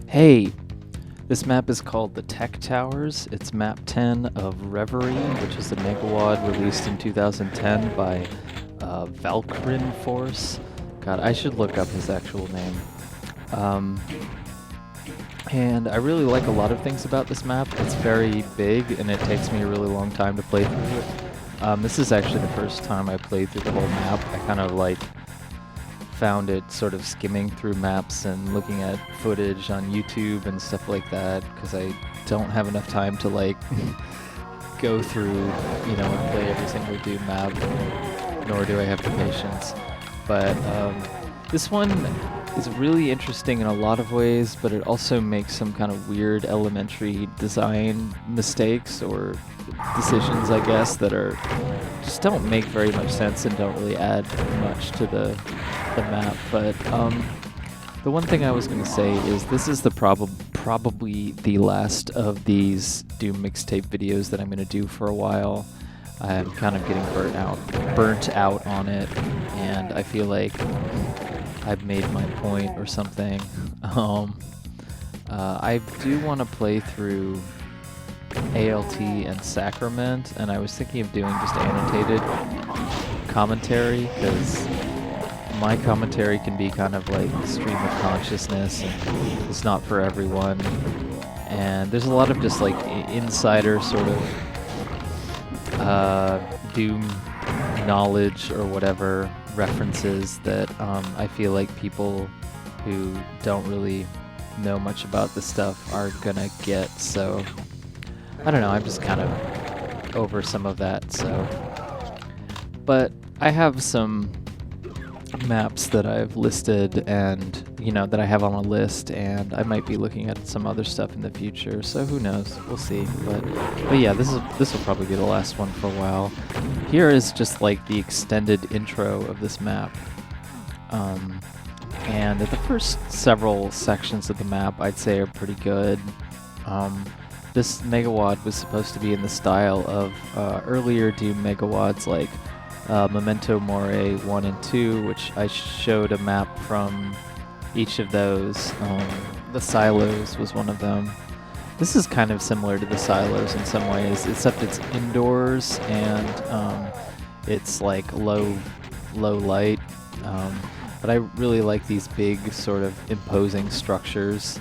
Hey, this map is called the Tech Towers. It's map 10 of Reverie, which is a megawad released in 2010 by valkrinforce. God, I should look up his actual name. And I really like a lot of things about this map. It's very big, and it takes me a really long time to play through it. This is actually the first time I played through the whole map. I kind of found it sort of skimming through maps and looking at footage on YouTube and stuff like that, because I don't have enough time to go through, and play every single Doom map, nor do I have the patience. But this one is really interesting in a lot of ways, but it also makes some kind of weird elementary design mistakes or decisions, I guess, that are just don't make very much sense and don't really add much to the map. But the one thing I was going to say is this is the probably the last of these Doom Mixtape videos that I'm going to do for a while. I'm kind of getting burnt out on it, and I feel like I've made my point or something. I do want to play through ALT and Sacrament, and I was thinking of doing just annotated commentary, because my commentary can be kind of like stream of consciousness, and it's not for everyone. And there's a lot of just insider sort of Doom knowledge or whatever references that I feel like people who don't really know much about this stuff are gonna get. So I don't know, I'm just kind of over some of that. So, but I have some maps that I've listed and that I have on a list, and I might be looking at some other stuff in the future, so who knows, we'll see. But yeah, this will probably be the last one for a while. Here is just the extended intro of this map, and the first several sections of the map I'd say are pretty good. This megawad was supposed to be in the style of earlier Doom megawads like Memento Mori 1 and 2, which I showed a map from each of those. The Silos was one of them. This is kind of similar to the Silos in some ways, except it's indoors and it's low light. But I really like these big sort of imposing structures.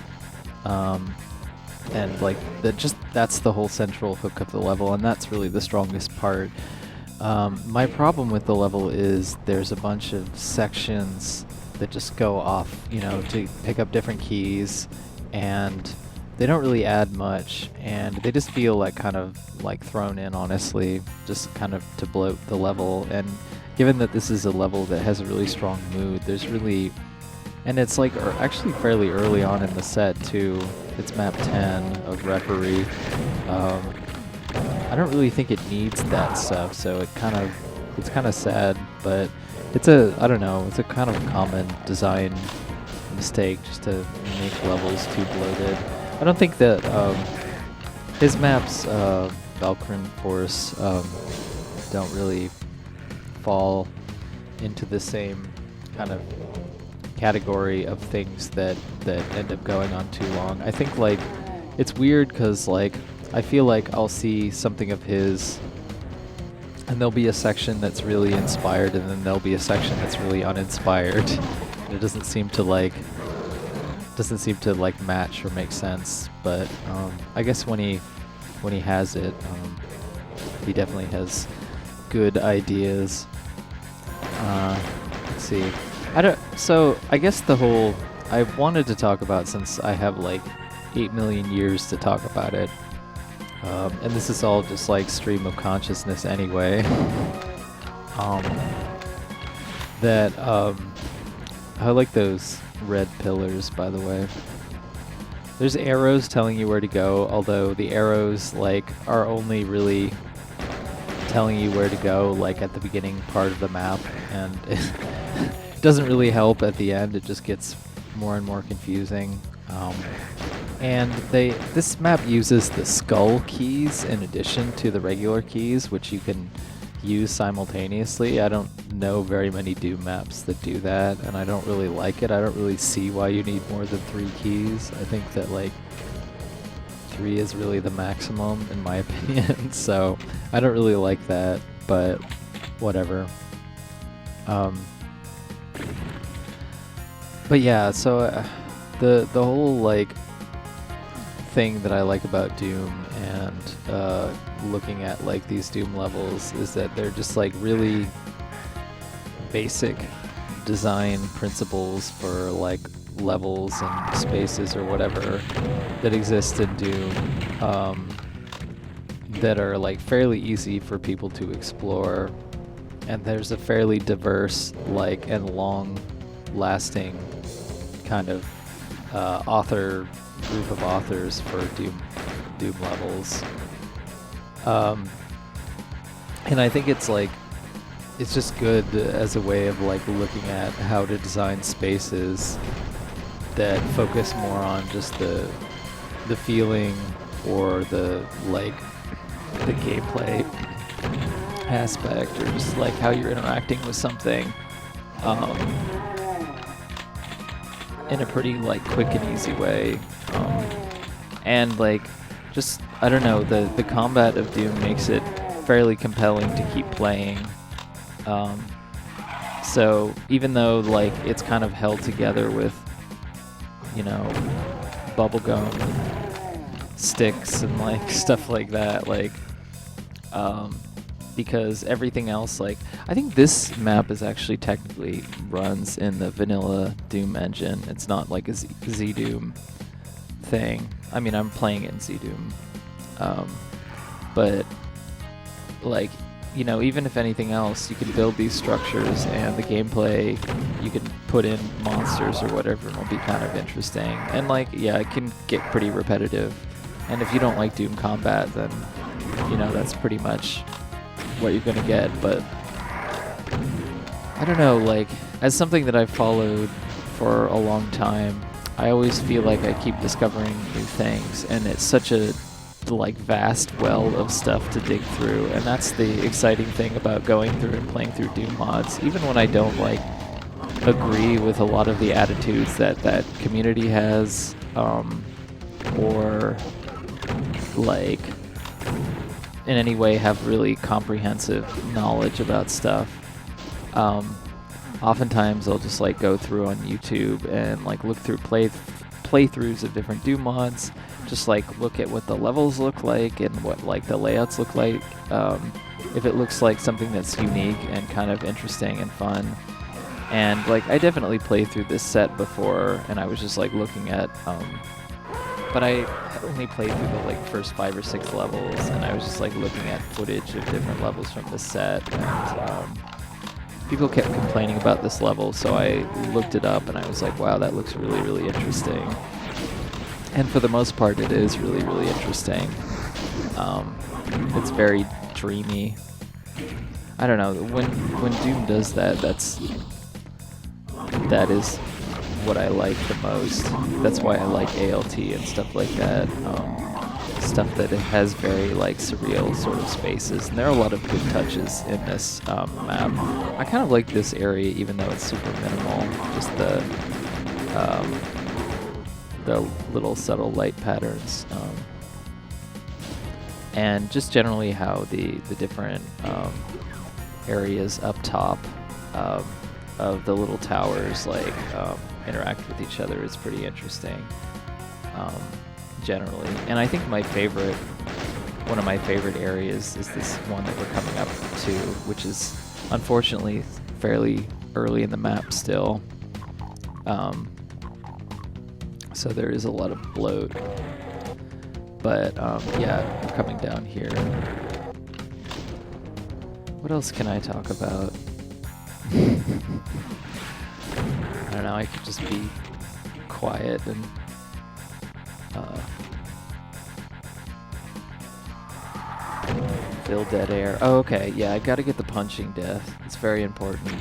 And that's the whole central hook of the level, and that's really the strongest part. My problem with the level is there's a bunch of sections that just go off, to pick up different keys, and they don't really add much, and they just feel kind of thrown in, honestly, just kind of to bloat the level. And given that this is a level that has a really strong mood, and it's actually fairly early on in the set too. It's map 10 of Reverie. I don't really think it needs that stuff, so it's kind of sad, but it's I don't know, it's a kind of common design mistake just to make levels too bloated. I don't think that his maps, valkrinforce, don't really fall into the same kind of category of things that end up going on too long. I think it's weird because I feel I'll see something of his and there'll be a section that's really inspired, and then there'll be a section that's really uninspired. And it doesn't seem to match or make sense. But I guess when he has it, he definitely has good ideas. Let's see. So I guess I wanted to talk about, since I have 8 million years to talk about it, and this is all just stream of consciousness anyway, that I like those red pillars, by the way. There's arrows telling you where to go, although the arrows are only really telling you where to go at the beginning part of the map, and it doesn't really help at the end. It just gets more and more confusing. And this map uses the skull keys in addition to the regular keys, which you can use simultaneously. I don't know very many Doom maps that do that, and I don't really like it. I don't really see why you need more than 3 keys. I think that like 3 is really the maximum in my opinion, so I don't really like that, but whatever. But yeah, so the whole like thing that I like about Doom and looking at like these Doom levels is that they're just like really basic design principles for like levels and spaces or whatever that exist in Doom, that are like fairly easy for people to explore, and there's a fairly diverse like and long lasting kind of group of authors for Doom levels. And I think it's like, it's just good as a way of like looking at how to design spaces that focus more on just the feeling or the like the gameplay aspect, or just like how you're interacting with something in a pretty like quick and easy way. And like just, I don't know, the combat of Doom makes it fairly compelling to keep playing. So even though like it's kind of held together with, you know, bubblegum sticks and like stuff like that, like because everything else, like I think this map is actually technically runs in the vanilla Doom engine. It's not like a Z Doom thing. I mean, I'm playing it in Z Doom, but like, you know, even if anything else, you can build these structures and the gameplay, you can put in monsters or whatever, and it'll be kind of interesting. And like, yeah, it can get pretty repetitive. And if you don't like Doom combat, then, you know, that's pretty much what you're gonna get. But I don't know, like, as something that I've followed for a long time, I always feel like I keep discovering new things, and it's such a like vast well of stuff to dig through, and that's the exciting thing about going through and playing through Doom mods. Even when I don't like agree with a lot of the attitudes that that community has, or like in any way have really comprehensive knowledge about stuff, oftentimes I'll just like go through on YouTube and like look through playthroughs of different Doom mods, just like look at what the levels look like and what like the layouts look like. If it looks like something that's unique and kind of interesting and fun. And like I definitely played through this set before, and I was just like looking at but I only played through the like first 5 or 6 levels, and I was just like looking at footage of different levels from the set, and people kept complaining about this level, so I looked it up and I was like, wow, that looks really, really interesting. And for the most part, it is really, really interesting. It's very dreamy. I don't know, when Doom does that, that is what I like the most. That's why I like ALT and stuff like that. Stuff that it has very like surreal sort of spaces, and there are a lot of good touches in this map. I kind of like this area, even though it's super minimal. Just the little subtle light patterns, and just generally how the different areas up top of the little towers like interact with each other is pretty interesting, generally. And I think one of my favorite areas is this one that we're coming up to, which is unfortunately fairly early in the map still. So there is a lot of bloat. But yeah, we're coming down here. What else can I talk about? I don't know, I could just be quiet and fill dead air. Oh, okay, yeah, I gotta get the punching death. It's very important.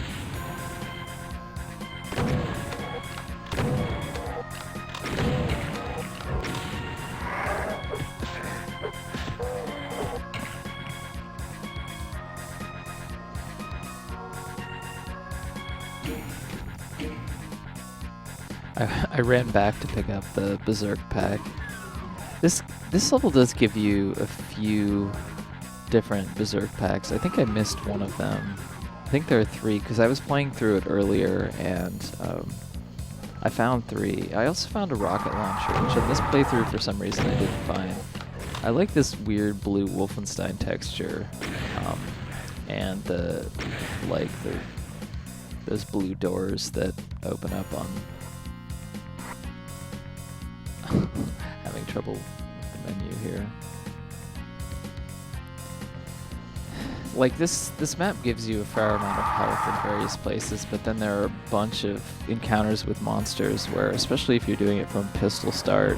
I ran back to pick up the Berserk pack. This level does give you a few different Berserk packs. I think I missed one of them. I think there are 3 because I was playing through it earlier and I found 3. I also found a rocket launcher, which in this playthrough for some reason I didn't find. I like this weird blue Wolfenstein texture, and those blue doors that open up on. Having trouble with the menu here. Like this map gives you a fair amount of health in various places, but then there are a bunch of encounters with monsters where, especially if you're doing it from pistol start,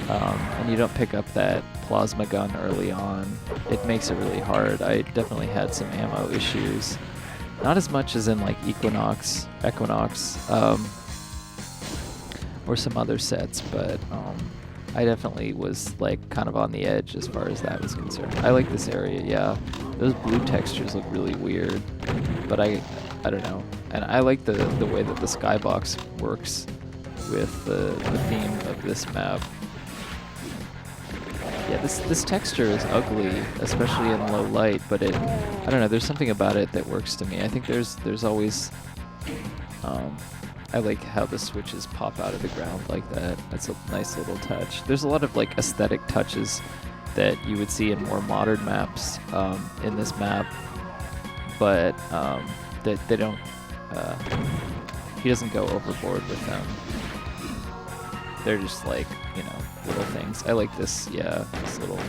and you don't pick up that plasma gun early on, it makes it really hard. I definitely had some ammo issues. Not as much as in like Equinox, or some other sets, but I definitely was like kind of on the edge as far as that was concerned. I like this area, yeah. Those blue textures look really weird, but I don't know. And I like the way that the skybox works with the theme of this map. Yeah, this texture is ugly, especially in low light, but I don't know, there's something about it that works to me. I think there's always, I like how the switches pop out of the ground like that. That's a nice little touch. There's a lot of like aesthetic touches that you would see in more modern maps in this map, but that they don't, he doesn't go overboard with them. They're just like, you know, little things. I like this, yeah, this little,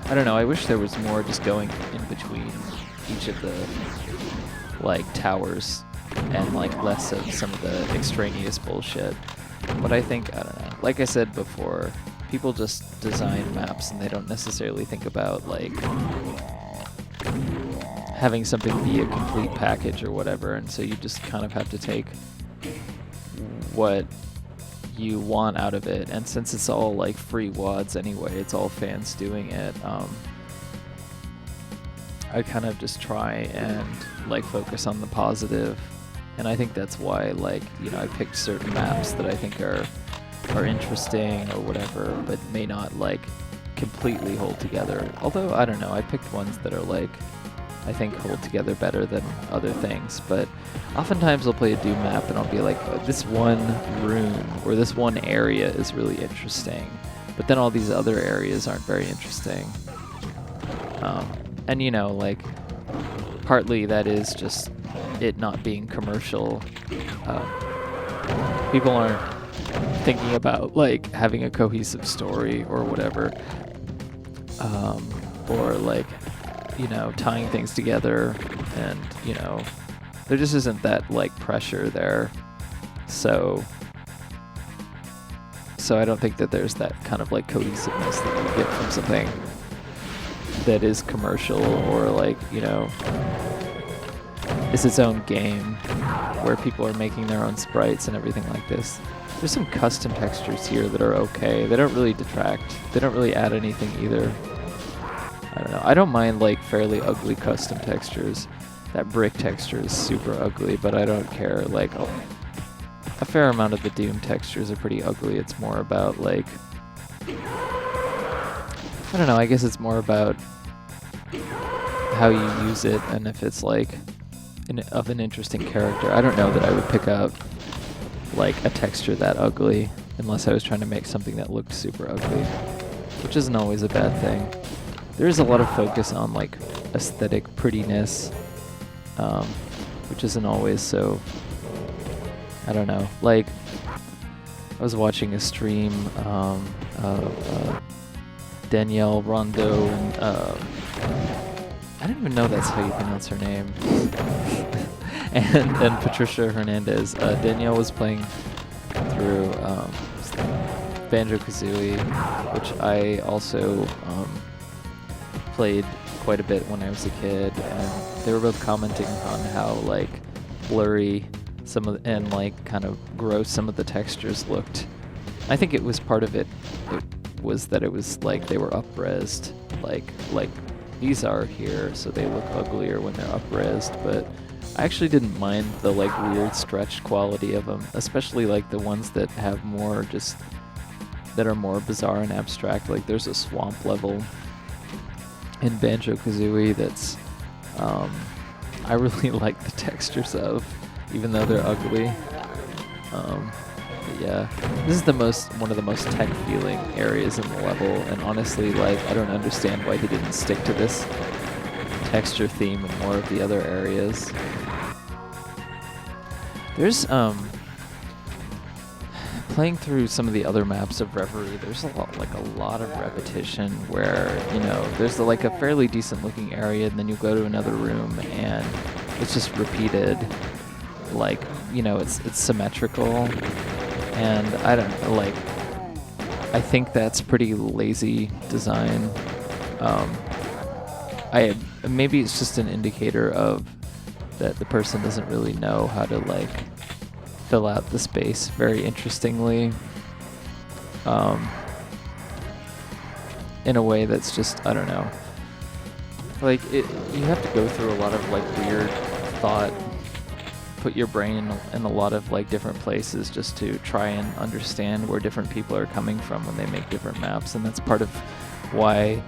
I don't know, I wish there was more just going in between each of the, like, towers and, like, less of some of the extraneous bullshit. But I think, I don't know, like I said before, people just design maps and they don't necessarily think about, like, having something be a complete package or whatever, and so you just kind of have to take what you want out of it, and since it's all like free wads anyway, it's all fans doing it, I kind of just try and like focus on the positive, and I think that's why, like, you know, I picked certain maps that I think are interesting or whatever, but may not like completely hold together. Although I don't know, I picked ones that are like, I think hold together better than other things, but oftentimes I'll play a Doom map and I'll be like, oh, this one room or this one area is really interesting, but then all these other areas aren't very interesting. And you know, like, partly that is just it not being commercial. People aren't thinking about like having a cohesive story or whatever, or like, you know, tying things together, and, you know, there just isn't that, like, pressure there. So I don't think that there's that kind of, like, cohesiveness that you get from something that is commercial or, like, you know, is its own game, where people are making their own sprites and everything like this. There's some custom textures here that are okay. They don't really detract. They don't really add anything either. I don't know. I don't mind like fairly ugly custom textures. That brick texture is super ugly, but I don't care. Like, a fair amount of the Doom textures are pretty ugly. It's more about like, I don't know, I guess it's more about how you use it and if it's like of an interesting character. I don't know that I would pick up like a texture that ugly unless I was trying to make something that looked super ugly, which isn't always a bad thing. There is a lot of focus on like aesthetic prettiness, which isn't always so, I don't know, like I was watching a stream of Danielle Rondeau, and I don't even know that's how you pronounce her name, and Patricia Hernandez. Danielle was playing through Banjo-Kazooie, which I also played quite a bit when I was a kid, and they were both commenting on how like blurry some of and like kind of gross some of the textures looked. I think it was part of it was that it was like they were up-resed, like these are here, so they look uglier when they're up-resed, but I actually didn't mind the like weird stretched quality of them, especially like the ones that have more just that are more bizarre and abstract. Like there's a swamp level in Banjo-Kazooie that's I really like the textures of, even though they're ugly. But yeah, this is one of the most tech feeling areas in the level, and honestly, like I don't understand why he didn't stick to this texture theme in more of the other areas. There's playing through some of the other maps of Reverie, there's a lot of repetition where, you know, there's like a fairly decent looking area and then you go to another room and it's just repeated. Like, you know, it's symmetrical, and I don't like. I think that's pretty lazy design. Maybe it's just an indicator of that the person doesn't really know how to like fill out the space very interestingly, in a way that's just, I don't know. Like you have to go through a lot of like weird thought. Put your brain in a lot of like different places just to try and understand where different people are coming from when they make different maps, and that's part of why,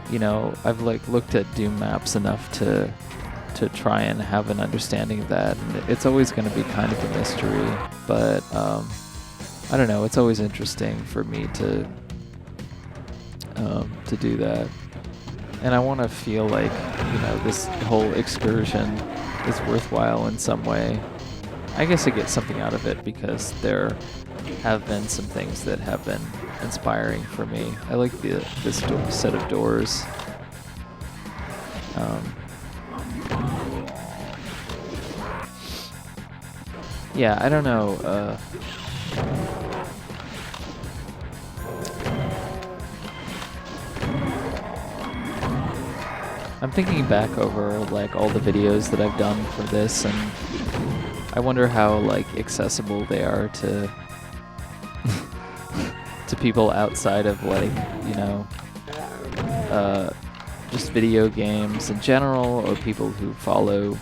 you know, I've like looked at Doom maps enough to try and have an understanding of that. And it's always going to be kind of a mystery, but I don't know, it's always interesting for me to do that, and I want to feel like, you know, this whole excursion is worthwhile in some way. I guess I get something out of it because there have been some things that have been inspiring for me. I like this set of doors. Yeah, I don't know. I'm thinking back over like all the videos that I've done for this, and I wonder how like accessible they are to to people outside of like, you know, just video games in general, or people who follow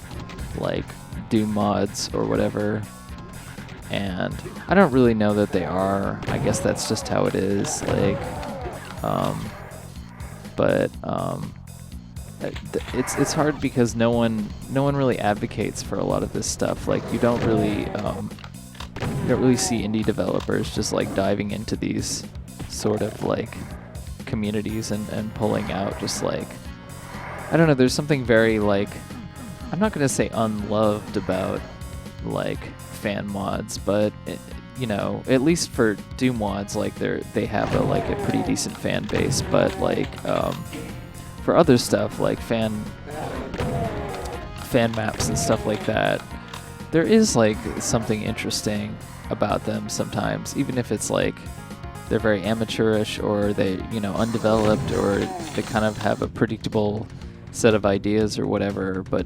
like Doom mods or whatever. And I don't really know that they are. I guess that's just how it is. Like, but it's hard because no one really advocates for a lot of this stuff. Like you don't really see indie developers just like diving into these sort of like communities and pulling out just like, I don't know, there's something very like, I'm not gonna say unloved about like fan mods, but you know, at least for Doom mods, like they have a pretty decent fan base, but like for other stuff like fan maps and stuff like that, there is like something interesting about them sometimes, even if it's like they're very amateurish or they, you know, undeveloped, or they kind of have a predictable set of ideas or whatever. But,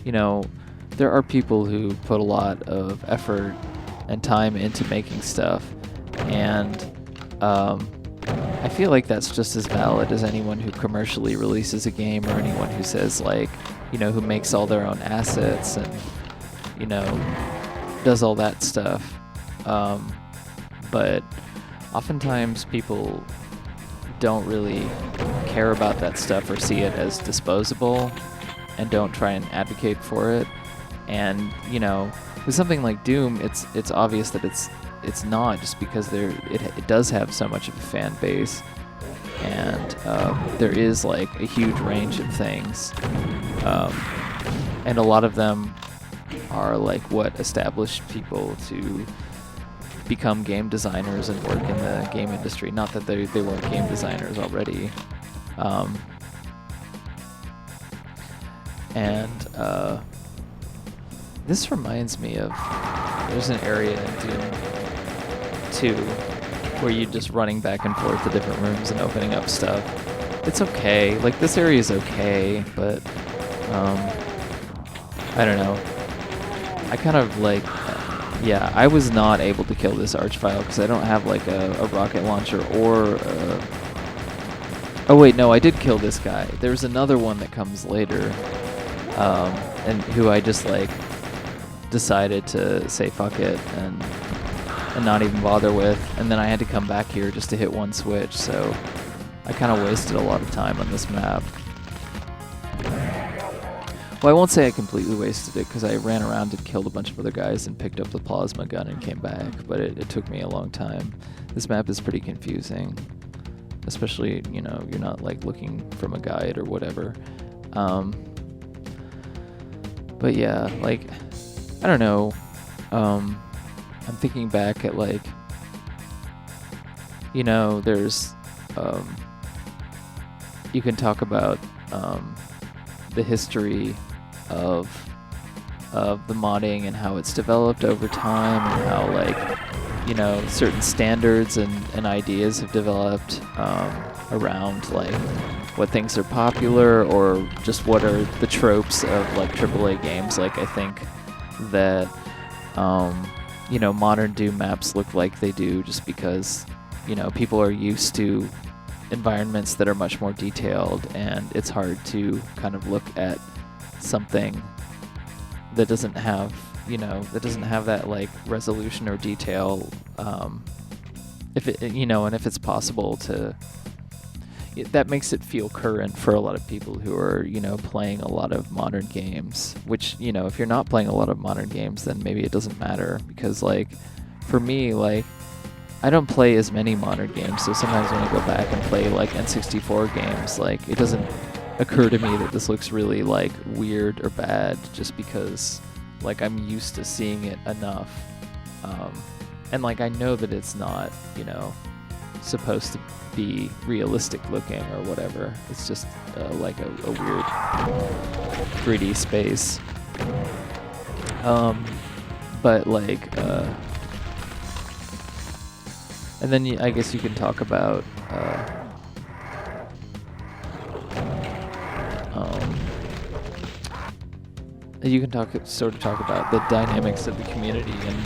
you know, there are people who put a lot of effort and time into making stuff, and I feel like that's just as valid as anyone who commercially releases a game, or anyone who says like, you know, who makes all their own assets and, you know, does all that stuff. But oftentimes people don't really care about that stuff or see it as disposable and don't try and advocate for it. And, you know, with something like Doom, it's obvious that it's not, just because it does have so much of a fan base, and there is like a huge range of things, and a lot of them are like what established people to become game designers and work in the game industry. Not that they weren't game designers already, and this reminds me of, there's an area in Doom 2 where you're just running back and forth to different rooms and opening up stuff. It's okay. Like, this area is okay, but I don't know. I kind of like, yeah, I was not able to kill this archvile because I don't have like a rocket launcher or oh wait, no, I did kill this guy. There's another one that comes later, and who I just like decided to say fuck it and not even bother with, and then I had to come back here just to hit one switch, so I kind of wasted a lot of time on this map. Well, I won't say I completely wasted it, because I ran around and killed a bunch of other guys and picked up the plasma gun and came back, but it took me a long time. This map is pretty confusing, especially, you know, you're not like looking from a guide or whatever. But yeah, like, I don't know, I'm thinking back at, like, you know, there's, you can talk about the history of the modding and how it's developed over time, and how, like, you know, certain standards and ideas have developed around, like, what things are popular, or just what are the tropes of, like, AAA games. Like, I think that, you know, modern Doom maps look like they do just because, you know, people are used to environments that are much more detailed, and it's hard to kind of look at something that doesn't have, you know, that doesn't have that, like, resolution or detail, if it, you know, and if it's possible to, that makes it feel current for a lot of people who are, you know, playing a lot of modern games, which, you know, if you're not playing a lot of modern games, then maybe it doesn't matter, because, like, for me, like, I don't play as many modern games, so sometimes when I go back and play, like, N64 games, like, it doesn't occur to me that this looks really, like, weird or bad, just because, like, I'm used to seeing it enough, and, like, I know that it's not, you know, supposed to be realistic looking or whatever. It's just like a weird 3D space. But, like, and then I guess you can talk about you can talk about the dynamics of the community and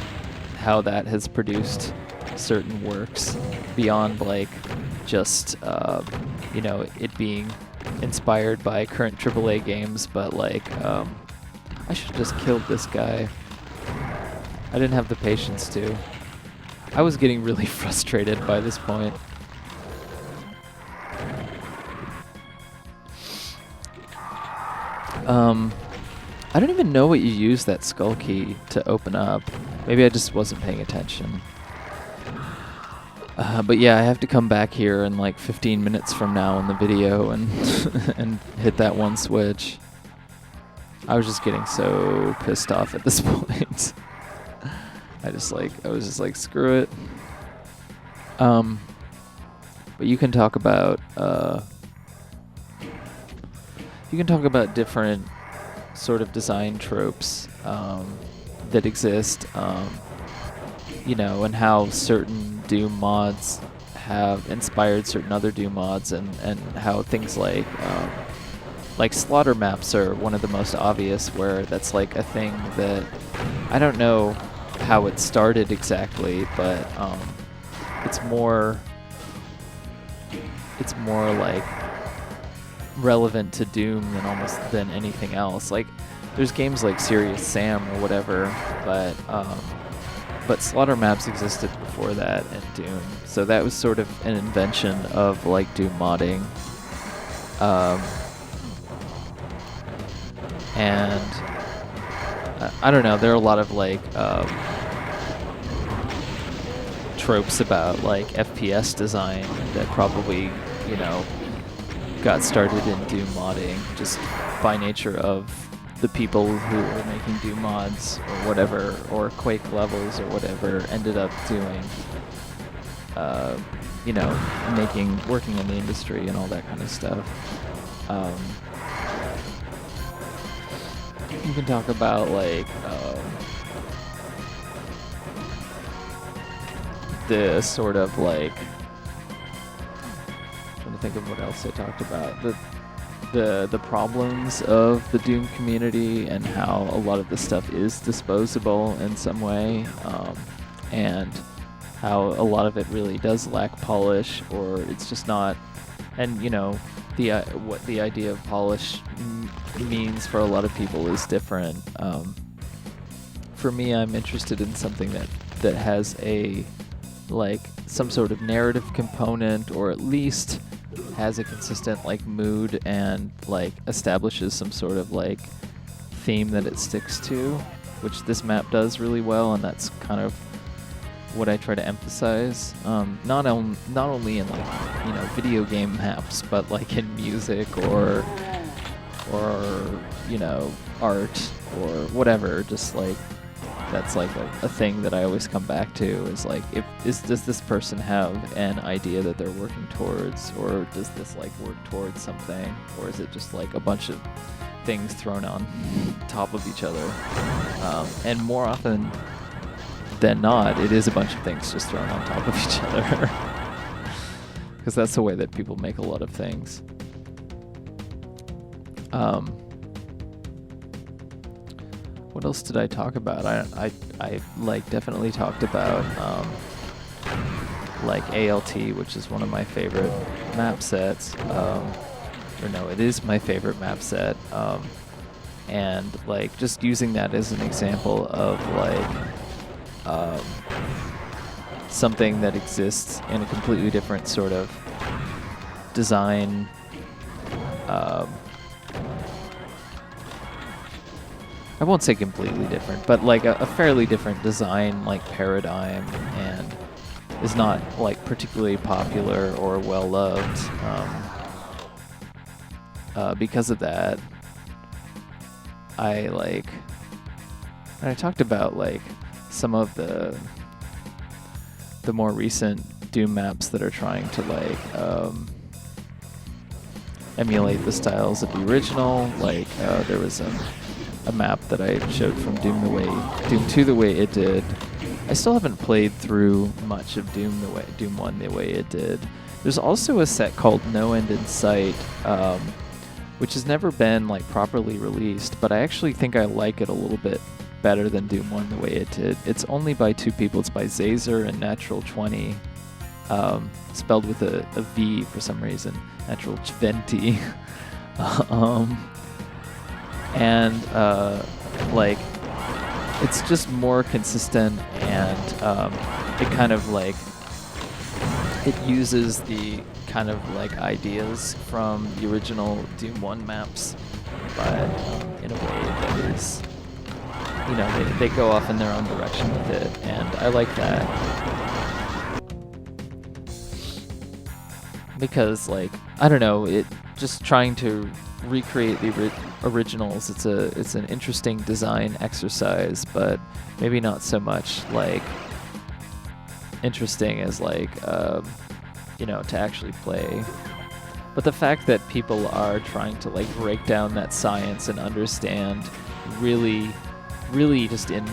how that has produced certain works beyond, like, just you know, it being inspired by current AAA games, but, like, I should have just killed this guy. I didn't have the patience to. I was getting really frustrated by this point. I don't even know what you use that skull key to open up. Maybe I just wasn't paying attention. But yeah, I have to come back here in like 15 minutes from now in the video and and hit that one switch. I was just getting so pissed off at this point. I was just like, screw it. But you can talk about different sort of design tropes that exist, you know, and how certain Doom mods have inspired certain other Doom mods, and how things like slaughter maps are one of the most obvious, where that's like a thing that I don't know how it started exactly, but it's more like relevant to Doom than anything else. Like, there's games like Serious Sam or whatever, but slaughter maps existed before that in Doom, so that was sort of an invention of like Doom modding. And I don't know, there are a lot of like tropes about like FPS design that probably, you know, got started in Doom modding just by nature of the people who were making Doom mods or whatever, or Quake levels or whatever, ended up doing, you know, working in the industry and all that kind of stuff. You can talk about like the sort of like, trying to think of what else I talked about, the problems of the Doom community and how a lot of the stuff is disposable in some way, and how a lot of it really does lack polish, or it's just not, and you know, what the idea of polish means for a lot of people is different. for me, I'm interested in something that has a like some sort of narrative component, or at least has a consistent like mood and like establishes some sort of like theme that it sticks to, which this map does really well, and that's kind of what I try to emphasize. Not only in like, you know, video game maps, but like in music or you know, art or whatever. Just like that's like a thing that I always come back to is like, does this person have an idea that they're working towards, or does this like work towards something, or is it just like a bunch of things thrown on top of each other? And more often than not, it is a bunch of things just thrown on top of each other, because that's the way that people make a lot of things. What else did I talk about? I like definitely talked about like ALT, which is one of my favorite map sets. Or no, it is my favorite map set. And like just using that as an example of like something that exists in a completely different sort of design. I won't say completely different, but like a fairly different design like paradigm, and is not like particularly popular or well loved. Because of that, I talked about like some of the more recent Doom maps that are trying to like emulate the styles of the original. Like there was a map that I showed from Doom 2 the way it did. I still haven't played through much of Doom 1 the way it did. There's also a set called No End in Sight, which has never been like properly released, but I actually think I like it a little bit better than Doom 1 the way it did. It's only by two people. It's by Zazer and Natural20, spelled with a V for some reason. Natural20. And like it's just more consistent, and it kind of like it uses the kind of like ideas from the original Doom 1 maps, but in a way that is, you know, they go off in their own direction with it, and I like that. Because like, I don't know, it just trying to recreate the originals, it's an interesting design exercise, but maybe not so much like interesting as like you know, to actually play. But the fact that people are trying to like break down that science and understand really just in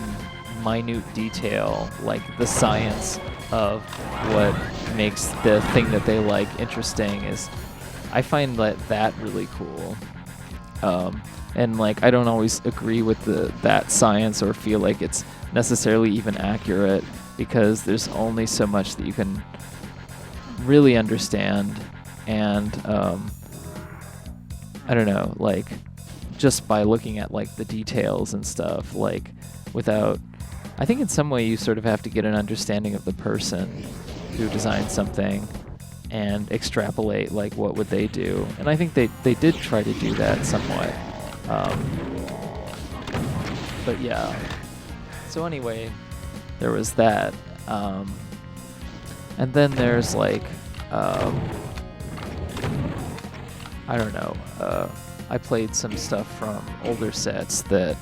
minute detail like the science of what makes the thing that they like interesting is, I find that really cool. And like, I don't always agree with that science or feel like it's necessarily even accurate, because there's only so much that you can really understand, and I don't know, like just by looking at like the details and stuff, like without, I think in some way you sort of have to get an understanding of the person who designed something and extrapolate like what would they do, and I think they did try to do that somewhat. But yeah, so anyway, there was that, and then there's like I don't know, I played some stuff from older sets that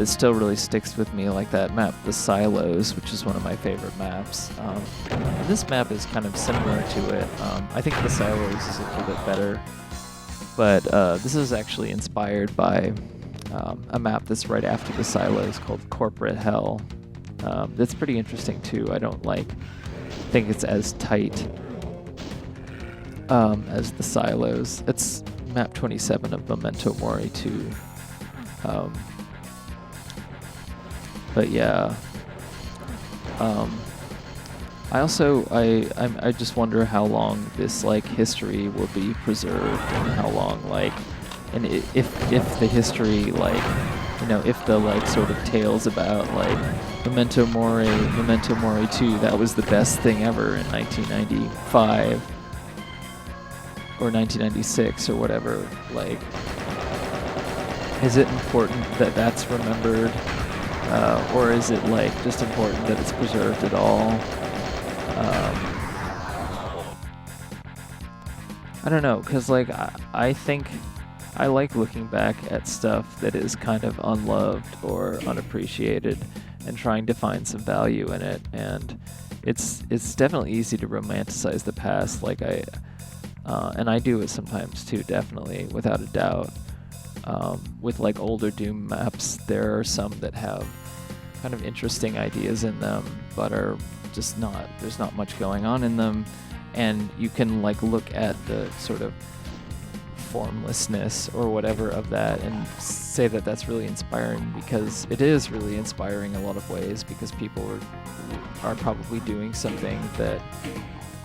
still really sticks with me, like that map, The Silos, which is one of my favorite maps. This map is kind of similar to it. I think The Silos is a little bit better, but this is actually inspired by a map that's right after The Silos called Corporate Hell. That's pretty interesting too. I don't think it's as tight as The Silos. It's map 27 of Memento Mori 2. But yeah, I also I just wonder how long this like history will be preserved, and how long like, and if the history like you know, if the like sort of tales about like Memento Mori 2, that was the best thing ever in 1995 or 1996 or whatever, like, is it important that that's remembered, or is it like just important that it's preserved at all? I don't know, because like I think I like looking back at stuff that is kind of unloved or unappreciated and trying to find some value in it. And it's definitely easy to romanticize the past, like and I do it sometimes too, definitely, without a doubt. With like older Doom maps, there are some that have kind of interesting ideas in them, but are just not, there's not much going on in them. And you can like look at the sort of formlessness or whatever of that and say that that's really inspiring, because it is really inspiring in a lot of ways, because people are probably doing something that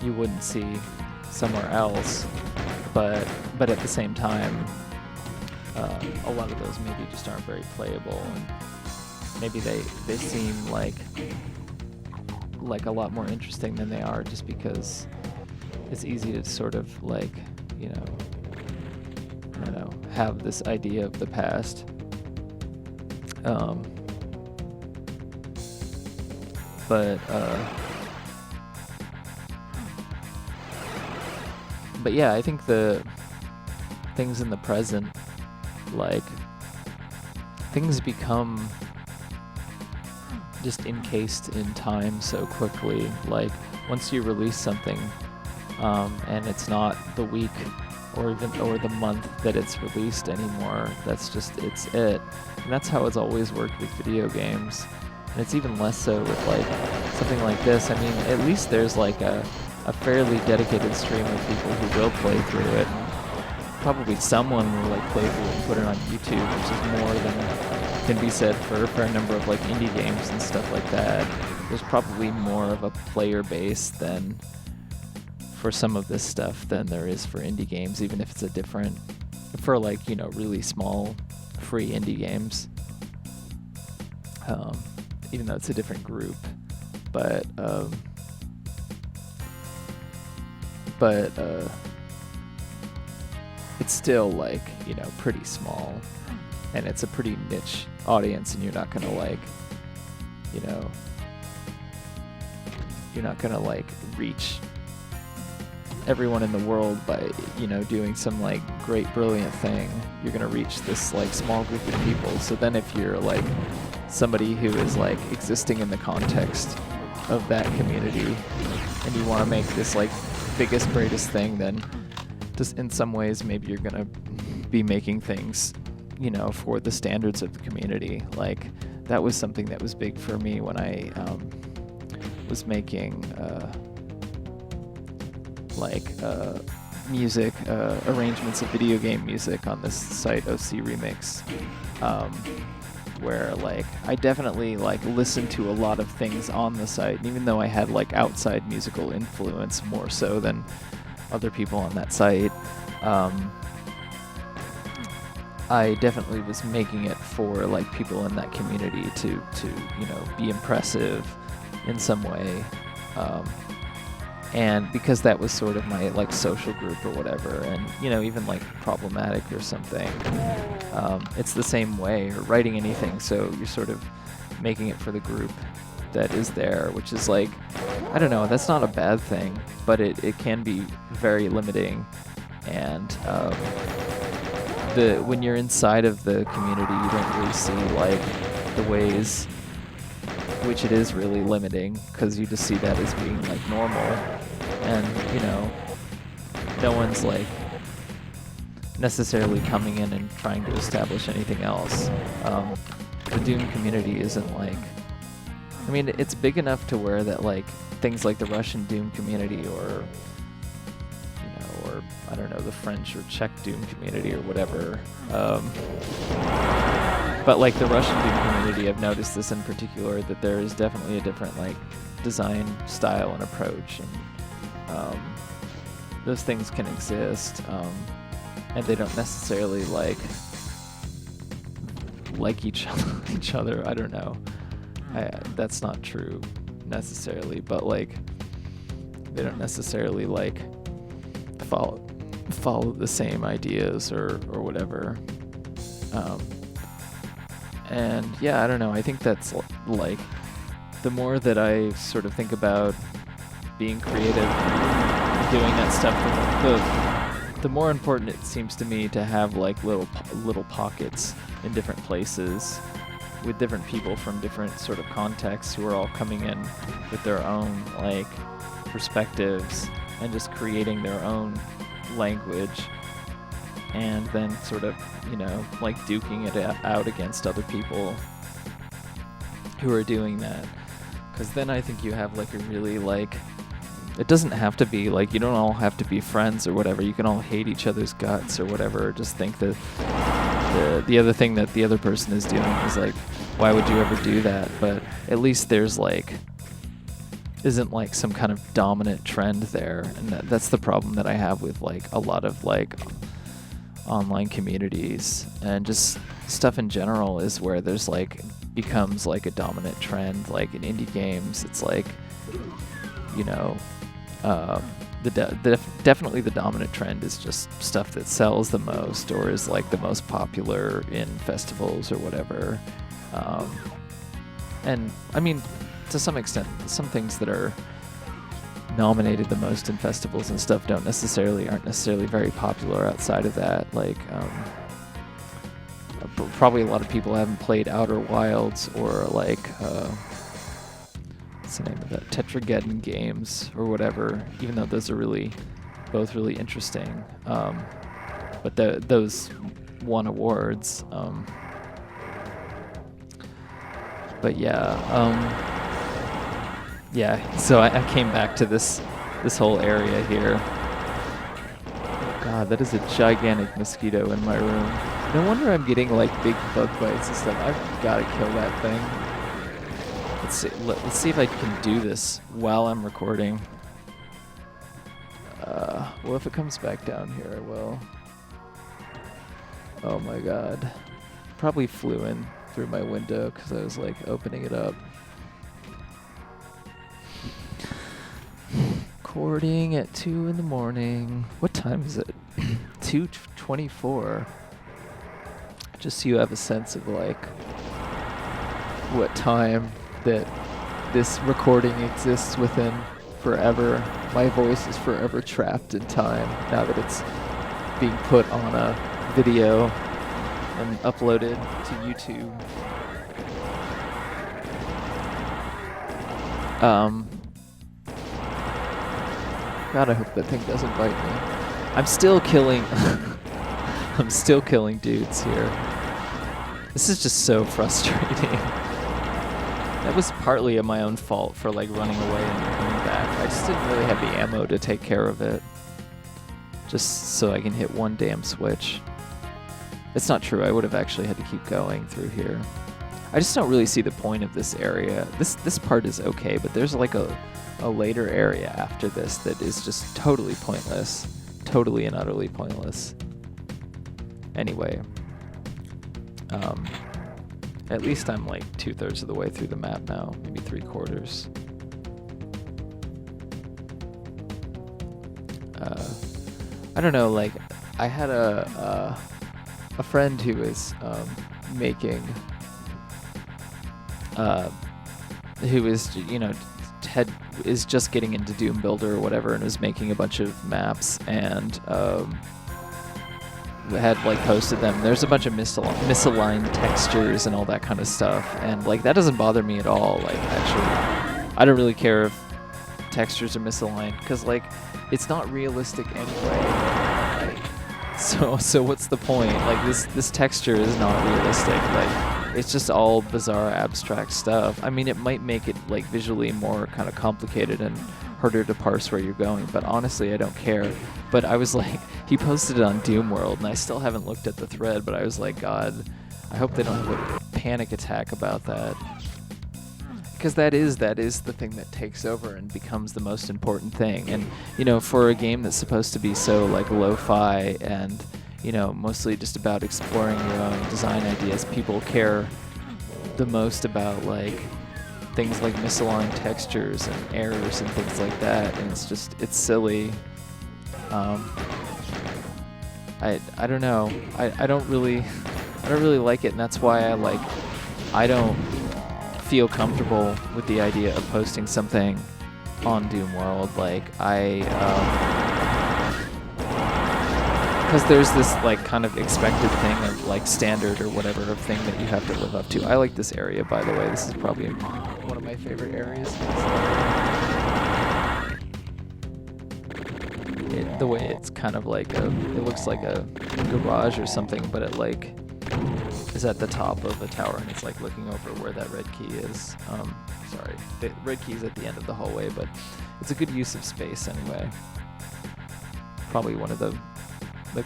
you wouldn't see somewhere else, but at the same time, a lot of those maybe just aren't very playable, and maybe they seem like a lot more interesting than they are, just because it's easy to sort of like, you know, I don't know, have this idea of the past. But yeah, I think the things in the present, like, things become just encased in time so quickly. Like, once you release something, and it's not the week or the month that it's released anymore, it's it. And that's how it's always worked with video games. And it's even less so with like something like this. I mean, at least there's like a fairly dedicated stream of people who will play through it. Probably someone will like play through it and put it on YouTube, which is more than can be said for a fair number of like indie games and stuff like that. There's probably more of a player base than for some of this stuff than there is for indie games, even if it's a different, for like, you know, really small free indie games, even though it's a different group, but it's still like, you know, pretty small, and it's a pretty niche audience, and you're not gonna like, you know, you're not gonna like reach everyone in the world by, you know, doing some like great brilliant thing. You're gonna reach this like small group of people. So then if you're like somebody who is like existing in the context of that community and you want to make this like biggest greatest thing, then just in some ways maybe you're gonna be making things, you know, for the standards of the community. Like, that was something that was big for me when I was making music, arrangements of video game music on this site, OC Remix, where like I definitely like listened to a lot of things on the site, and even though I had like outside musical influence more so than other people on that site, I definitely was making it for like people in that community to you know, be impressive in some way. And because that was sort of my like social group or whatever, and you know, even like problematic or something, it's the same way, or writing anything, so you're sort of making it for the group that is there, which is like, I don't know, that's not a bad thing, but it can be very limiting. And when you're inside of the community, you don't really see like the ways which it is really limiting, because you just see that as being like normal, and you know, no one's like necessarily coming in and trying to establish anything else. The Doom community isn't like, I mean, it's big enough to where that like things like the Russian Doom community, or you know, or I don't know, the French or Czech Doom community or whatever, but like the Russian Doom community, I've noticed this in particular, that there is definitely a different like design style and approach, and those things can exist, and they don't necessarily like like each other. I don't know. That's not true necessarily, but like they don't necessarily like follow the same ideas or whatever. And yeah, I don't know. I think that's like the more that I sort of think about being creative, doing that stuff, the more important it seems to me to have like little pockets in different places with different people from different sort of contexts who are all coming in with their own like perspectives and just creating their own language, and then sort of, you know, like duking it out against other people who are doing that. Because then I think you have like a really like, it doesn't have to be like, you don't all have to be friends or whatever. You can all hate each other's guts or whatever. Or just think that the other thing that the other person is doing is like, why would you ever do that? But at least there's like, isn't like some kind of dominant trend there. And that's the problem that I have with like a lot of like online communities and just stuff in general, is where there's like becomes like a dominant trend. Like in indie games, it's like, you know, definitely the dominant trend is just stuff that sells the most or is like the most popular in festivals or whatever. And I mean, to some extent, some things that are nominated the most in festivals and stuff aren't necessarily very popular outside of that. Like, probably a lot of people haven't played Outer Wilds or like, what's the name of that? Tetrageddon games or whatever, even though those are both really interesting. But those won awards. But yeah, yeah, so I came back to this whole area here. God, that is a gigantic mosquito in my room. No wonder I'm getting like big bug bites and stuff. I've got to kill that thing. Let's see if I can do this while I'm recording. Well, if it comes back down here, I will. Oh my god. Probably flew in through my window because I was like opening it up. Recording at 2 in the morning. What time is it? 2:24. Just so you have a sense of like what time that this recording exists within forever. My voice is forever trapped in time now that it's being put on a video and uploaded to YouTube. God, I hope that thing doesn't bite me. I'm still killing I'm still killing dudes here. This is just so frustrating. That was partly my own fault for like running away and coming back. I just didn't really have the ammo to take care of it. Just so I can hit one damn switch. It's not true, I would have actually had to keep going through here. I just don't really see the point of this area. This part is okay, but there's like a later area after this that is just totally pointless. Totally and utterly pointless. Anyway. At least I'm like 2/3 of the way through the map now, maybe 3/4. I don't know, like, I had a friend who was making, who is, you know, is just getting into Doom Builder or whatever, and was making a bunch of maps, and had like posted them. There's a bunch of misaligned textures and all that kind of stuff, and like that doesn't bother me at all. Like, actually, I don't really care if textures are misaligned, because like it's not realistic anyway. So what's the point? Like this texture is not realistic. Like, it's just all bizarre abstract stuff. I mean, it might make it like visually more kind of complicated and harder to parse where you're going, but honestly I don't care. But I was like, he posted it on Doom World, and I still haven't looked at the thread, but I was like, God, I hope they don't have a panic attack about that. Because that is the thing that takes over and becomes the most important thing. And, you know, for a game that's supposed to be so like lo-fi and, you know, mostly just about exploring your own design ideas. People care the most about like things like misaligned textures and errors and things like that, and it's silly. I don't know. I don't really like it, and that's why I don't feel comfortable with the idea of posting something on Doom World. Like because there's this like kind of expected thing of like standard or whatever of thing that you have to live up to. I like this area, by the way. This is probably one of my favorite areas. The way it's kind of like it looks like a garage or something, but it like is at the top of a tower and it's like looking over where that red key is. Sorry, the red key is at the end of the hallway, but it's a good use of space anyway. Probably one of the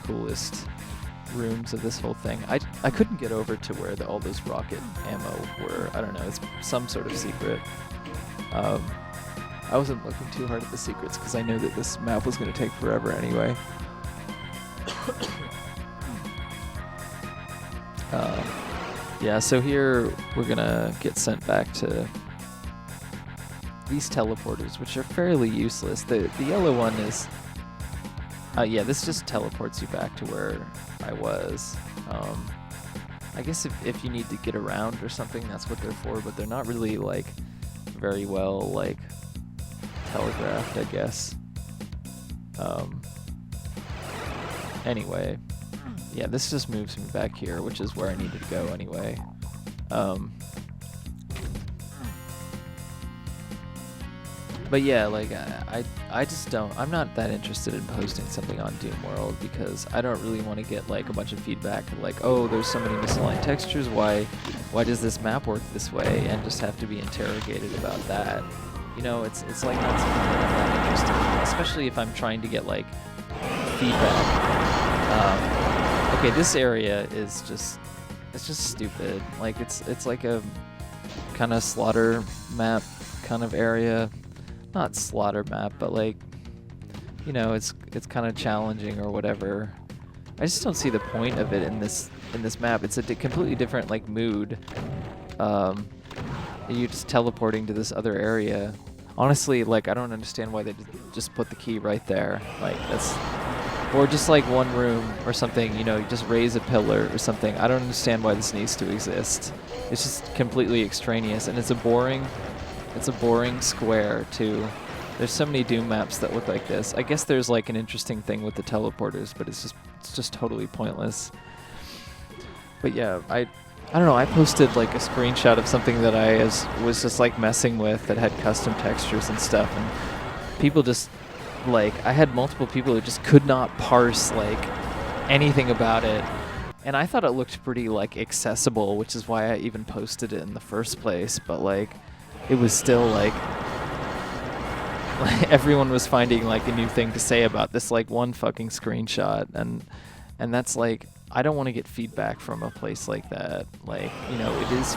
coolest rooms of this whole thing. I couldn't get over to where all those rocket ammo were. I don't know, it's some sort of secret. I wasn't looking too hard at the secrets because I knew that this map was going to take forever anyway. Yeah, so here we're going to get sent back to these teleporters, which are fairly useless. The yellow one is... yeah, this just teleports you back to where I was. I guess if you need to get around or something, that's what they're for, but they're not really, like, very well, like, telegraphed, I guess. Anyway, yeah, this just moves me back here, which is where I needed to go anyway. But yeah, like, I just don't, I'm not that interested in posting something on Doom World because I don't really want to get, like, a bunch of feedback, like, oh, there's so many misaligned textures, why does this map work this way, and just have to be interrogated about that. You know, it's like not something that I'm that interested in, especially if I'm trying to get, like, feedback. Okay, this area is just, it's just stupid. Like, it's like a kind of slaughter map kind of area. Not slaughter map, but like, you know, it's kind of challenging or whatever. I just don't see the point of it in this map. It's a completely different like mood. You're just teleporting to this other area. Honestly, like, I don't understand why they just put the key right there. Like, that's, or just like one room or something. You know, you just raise a pillar or something. I don't understand why this needs to exist. It's just completely extraneous, and it's a boring square too. There's so many Doom maps that look like this. I guess there's like an interesting thing with the teleporters, but it's just totally pointless. But yeah, I don't know, I posted like a screenshot of something that I was just like messing with that had custom textures and stuff, and people just like, I had multiple people who just could not parse like anything about it. And I thought it looked pretty like accessible, which is why I even posted it in the first place, but like it was still like everyone was finding like a new thing to say about this like one fucking screenshot, and that's like, I don't want to get feedback from a place like that. Like, you know, it is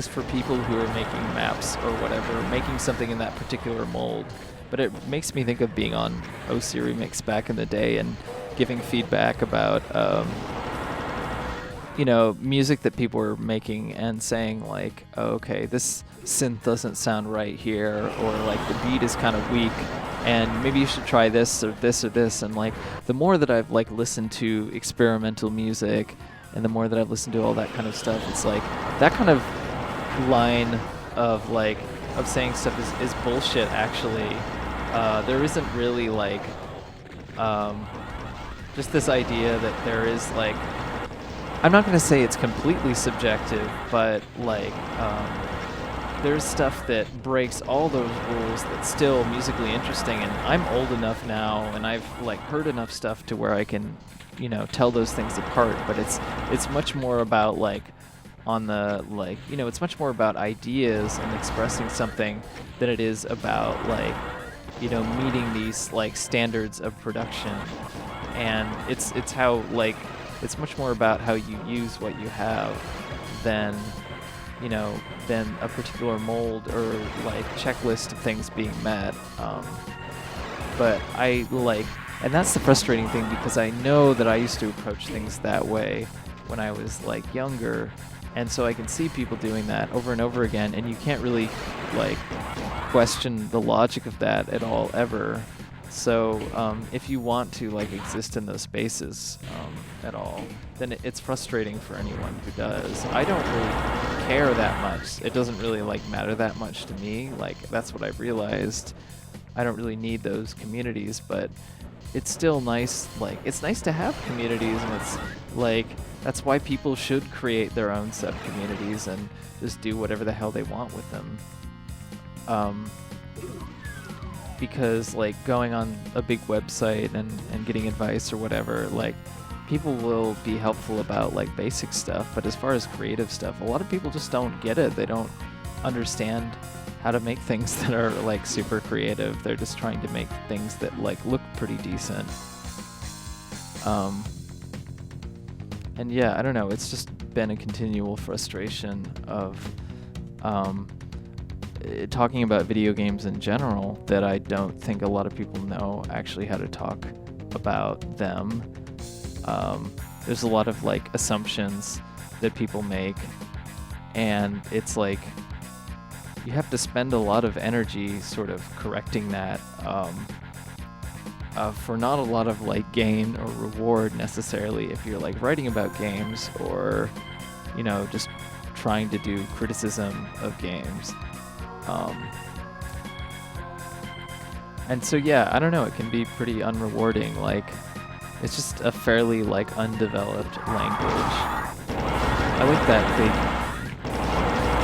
for people who are making maps or whatever, making something in that particular mold. But it makes me think of being on OC Remix back in the day and giving feedback about you know, music that people were making and saying like, oh, okay, this synth doesn't sound right here, or like the beat is kind of weak, and maybe you should try this or this or this. And like, the more that I've like listened to experimental music, and the more that I've listened to all that kind of stuff, it's like that kind of line of like of saying stuff is bullshit. Actually, there isn't really like just this idea that there is like, I'm not going to say it's completely subjective, but like there's stuff that breaks all those rules that's still musically interesting. And I'm old enough now, and I've like heard enough stuff to where I can, you know, tell those things apart. But it's much more about like, on the like, you know, it's much more about ideas and expressing something than it is about like, you know, meeting these like standards of production. And it's how like, it's much more about how you use what you have than, you know, than a particular mold or like checklist of things being met. But I like, and that's the frustrating thing, because I know that I used to approach things that way when I was like younger, and so I can see people doing that over and over again, and you can't really like question the logic of that at all ever. So if you want to like exist in those spaces at all, then it's frustrating for anyone who does. I don't really care that much. It doesn't really like matter that much to me. Like, that's what I've realized. I don't really need those communities, but it's still nice. Like, it's nice to have communities, and it's like, that's why people should create their own sub-communities and just do whatever the hell they want with them. Because like going on a big website and getting advice or whatever, like people will be helpful about like basic stuff, but as far as creative stuff, a lot of people just don't get it. They don't understand how to make things that are like super creative. They're just trying to make things that like look pretty decent. And yeah, I don't know, it's just been a continual frustration of talking about video games in general, that I don't think a lot of people know actually how to talk about them. There's a lot of like assumptions that people make, and it's like you have to spend a lot of energy sort of correcting that for not a lot of like gain or reward necessarily, if you're like writing about games or, you know, just trying to do criticism of games. And so yeah, I don't know, it can be pretty unrewarding. Like, it's just a fairly like undeveloped language. I like that big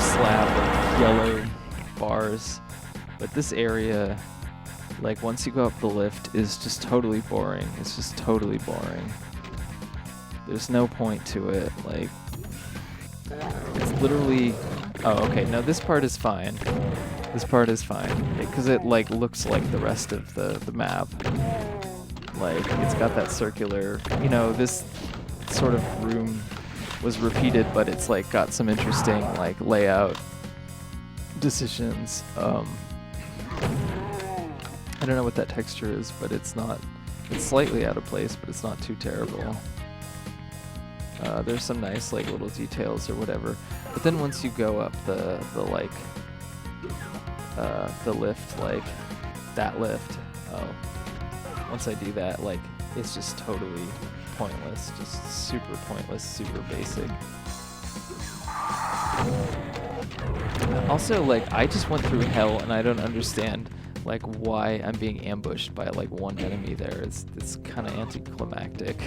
slab of yellow bars, but this area, like once you go up the lift, is just totally boring. It's just totally boring. There's no point to it. Like, it's literally, oh okay, no, this part is fine. This part is fine, because it like looks like the rest of the map. Like, it's got that circular, you know, this sort of room was repeated, but it's like got some interesting like layout decisions. I don't know what that texture is, but it's slightly out of place, but it's not too terrible. There's some nice like little details or whatever, but then once you go up the lift, like that lift, once I do that, like it's just totally pointless, just super pointless, super basic. Also, like, I just went through hell and I don't understand like why I'm being ambushed by like one enemy there. It's kind of anticlimactic,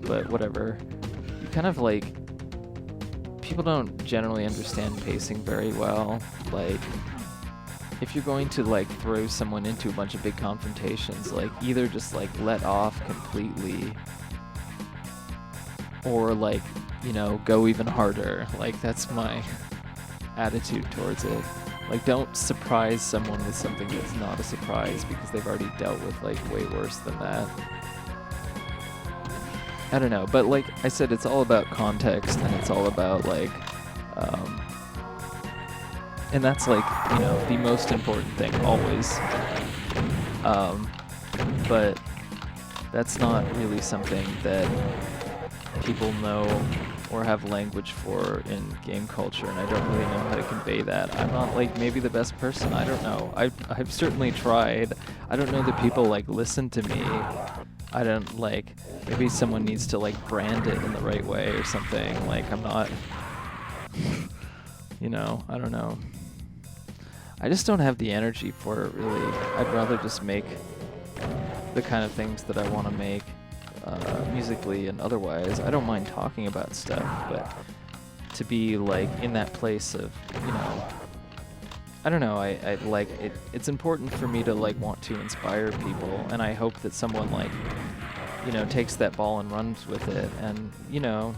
but whatever. You kind of like, people don't generally understand pacing very well. Like, if you're going to like throw someone into a bunch of big confrontations, like either just like let off completely, or like, you know, go even harder. Like, that's my attitude towards it. Like, don't surprise someone with something that's not a surprise, because they've already dealt with like way worse than that. I don't know, but like I said, it's all about context, and it's all about like and that's like, you know, the most important thing always. But that's not really something that people know or have language for in game culture, and I don't really know how to convey that. I'm not like maybe the best person, I don't know. I've certainly tried. I don't know that people like listen to me. I don't like, maybe someone needs to like brand it in the right way or something. Like, I'm not, you know, I don't know. I just don't have the energy for it, really. I'd rather just make the kind of things that I want to make, musically and otherwise. I don't mind talking about stuff, but to be like in that place of, you know, I don't know, I like it. It's important for me to like want to inspire people, and I hope that someone like, you know, takes that ball and runs with it. And, you know,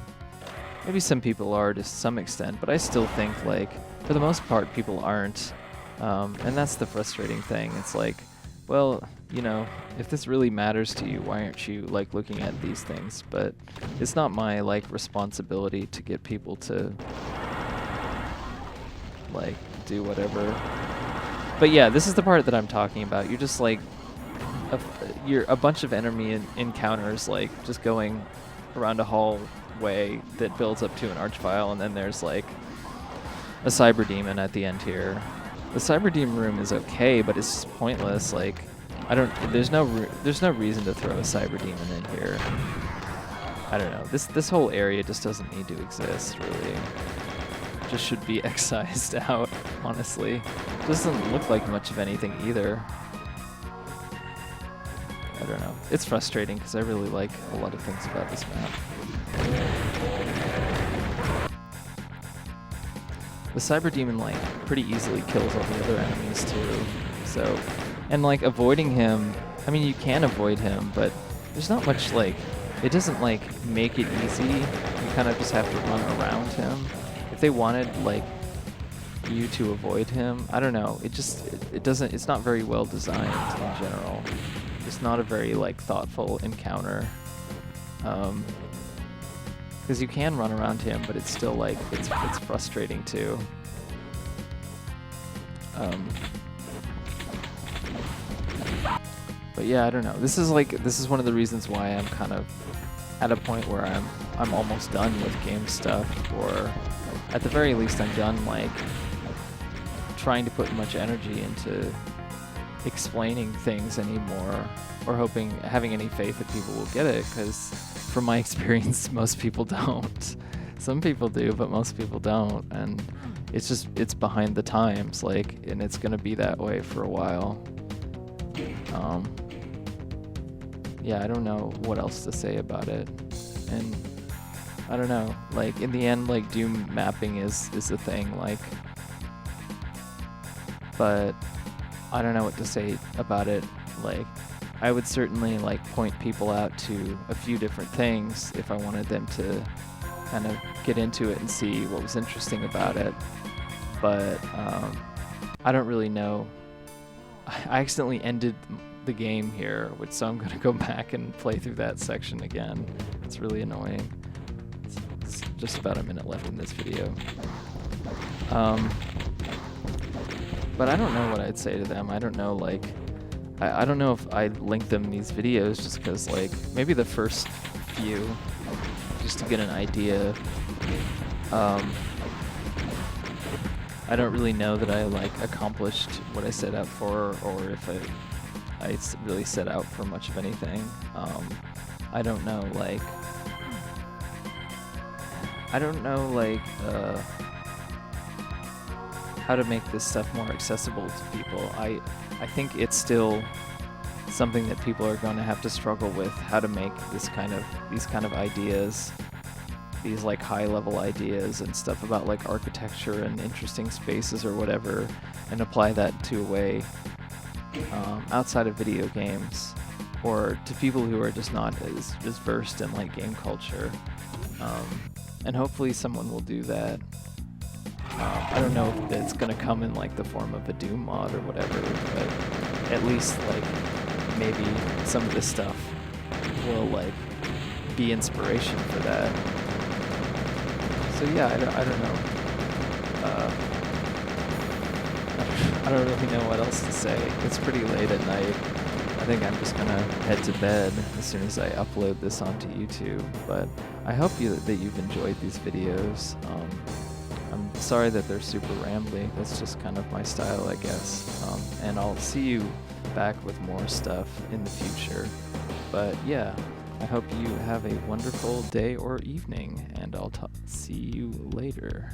maybe some people are to some extent, but I still think like for the most part people aren't. And that's the frustrating thing. It's like, well, you know, if this really matters to you, why aren't you like looking at these things? But it's not my like responsibility to get people to like do whatever. But yeah, this is the part that I'm talking about. You're just like a bunch of enemy encounters, like just going around a hallway that builds up to an archvile, and then there's like a cyber demon at the end here. The cyber demon room is okay, but it's just pointless. Like, there's no reason to throw a cyber demon in here. I don't know. This whole area just doesn't need to exist, really. Just should be excised out, honestly. Doesn't look like much of anything either. I don't know. It's frustrating because I really like a lot of things about this map. The cyber demon like pretty easily kills all the other enemies too. So, and like avoiding him, I mean you can avoid him, but there's not much like, it doesn't like make it easy. You kind of just have to run around him. If they wanted like you to avoid him, I don't know. It doesn't. It's not very well designed in general. It's not a very like thoughtful encounter. Because you can run around him, but it's still like it's frustrating too. But yeah, I don't know. This is one of the reasons why I'm kind of at a point where I'm almost done with game stuff, or at the very least I'm done like trying to put much energy into explaining things anymore, or having any faith that people will get it, because from my experience most people don't. Some people do, but most people don't, and it's behind the times, like, and it's gonna be that way for a while. Yeah, I don't know what else to say about it, and I don't know, like, in the end, like, Doom mapping is a thing, like, but I don't know what to say about it. Like, I would certainly, like, point people out to a few different things if I wanted them to kind of get into it and see what was interesting about it, but I don't really know. I accidentally ended the game here, so I'm gonna go back and play through that section again. It's really annoying. It's just about a minute left in this video. But I don't know what I'd say to them. I don't know, like, I don't know if I'd link them these videos, just because, like, maybe the first few, just to get an idea. I don't really know that I, like, accomplished what I set out for, or if I really set out for much of anything. I don't know, like, how to make this stuff more accessible to people. I think it's still something that people are going to have to struggle with, how to make these kind of ideas, these like high-level ideas and stuff about like architecture and interesting spaces or whatever, and apply that to a way outside of video games, or to people who are just not as versed in like game culture. And hopefully someone will do that. I don't know if it's gonna come in like the form of a Doom mod or whatever, but at least like maybe some of this stuff will like be inspiration for that. So yeah, I don't know. I don't really know what else to say. It's pretty late at night. I think I'm just gonna head to bed as soon as I upload this onto YouTube. But I hope that you've enjoyed these videos. I'm sorry that they're super rambly. That's just kind of my style, I guess. And I'll see you back with more stuff in the future. But yeah, I hope you have a wonderful day or evening, and I'll see you later.